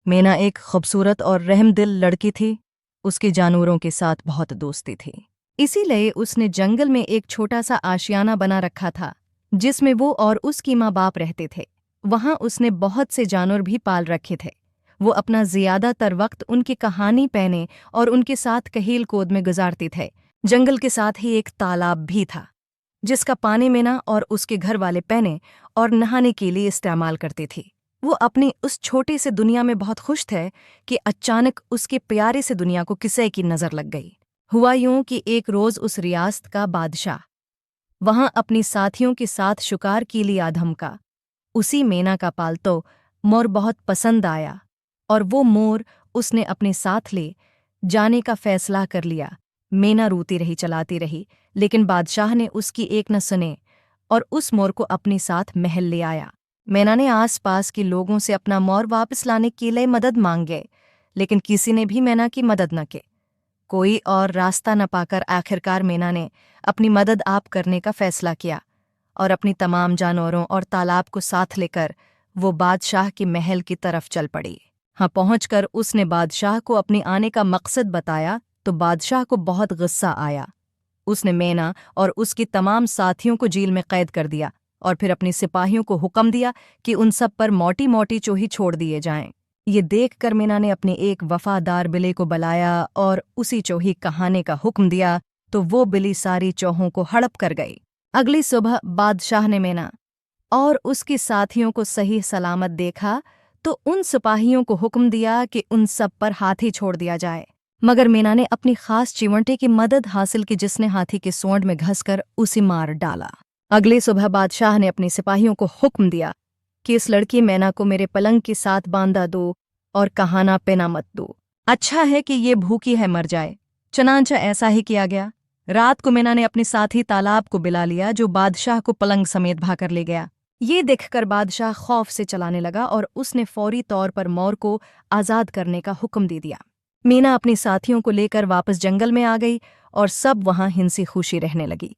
मीना एक खूबसूरत और रहमदिल लड़की थी। उसके जानवरों के साथ बहुत दोस्ती थी। इसीलिए उसने जंगल में एक छोटा सा आशियाना बना रखा था, जिसमें वो और उसकी माँ बाप रहते थे। वहाँ उसने बहुत से जानवर भी पाल रखे थे। वो अपना ज़्यादातर वक्त उनकी कहानी कहने और उनके साथ कहील कूद में गुजारती थे। जंगल के साथ ही एक तालाब भी था, जिसका पानी मीना और उसके घर वाले पीने और नहाने के लिए इस्तेमाल करते थी। वो अपनी उस छोटी से दुनिया में बहुत खुश थे कि अचानक उसके प्यारे से दुनिया को किसी की नज़र लग गई। हुआ यूं कि एक रोज़ उस रियासत का बादशाह वहां अपनी साथियों के साथ शिकार के लिए आधमका। उसी मीना का पालतू मोर बहुत पसंद आया और वो मोर उसने अपने साथ ले जाने का फैसला कर लिया। मीना रोती रही, चलाती रही, लेकिन बादशाह ने उसकी एक न सुने और उस मोर को अपने साथ महल ले आया। मीना ने आस-पास के लोगों से अपना मोर वापस लाने के लिए मदद मांगे, लेकिन किसी ने भी मीना की मदद न की। कोई और रास्ता न पाकर आखिरकार मीना ने अपनी मदद आप करने का फैसला किया और अपनी तमाम जानवरों और तालाब को साथ लेकर वो बादशाह के महल की तरफ चल पड़ी। हाँ, पहुंचकर उसने बादशाह को अपने आने का मकसद बताया तो बादशाह को बहुत गुस्सा आया। उसने मीना और उसकी तमाम साथियों को जेल में कैद कर दिया और फिर अपने सिपाहियों को हुक्म दिया कि उन सब पर मोटी मोटी चोही छोड़ दिए जाएं। ये देखकर मीना ने अपने एक वफादार बिल्ली को बुलाया और उसी चोही कहाने का हुक्म दिया तो वो बिल्ली सारी चोहों को हड़प कर गई। अगली सुबह बादशाह ने मीना और उसके साथियों को सही सलामत देखा तो उन सिपाहियों को हुक्म दिया कि उन सब पर हाथी छोड़ दिया जाए। मगर मीना ने अपनी खास चिमटे की मदद हासिल की, जिसने हाथी के सूंड में घसकर उसे मार डाला। अगली सुबह बादशाह ने अपने सिपाहियों को हुक्म दिया कि इस लड़की मीना को मेरे पलंग के साथ बांधा दो और कहाना पेना मत दो। अच्छा है कि ये भूखी है, मर जाए। चनांचा ऐसा ही किया गया। रात को मीना ने अपने साथी तालाब को बुला लिया, जो बादशाह को पलंग समेत भाकर ले गया। ये देखकर बादशाह खौफ से चलाने लगा और उसने फौरी तौर पर मोर को आज़ाद करने का हुक्म दे दिया। मीना अपने साथियों को लेकर वापस जंगल में आ गई और सब वहां हिंसी खुशी रहने लगी।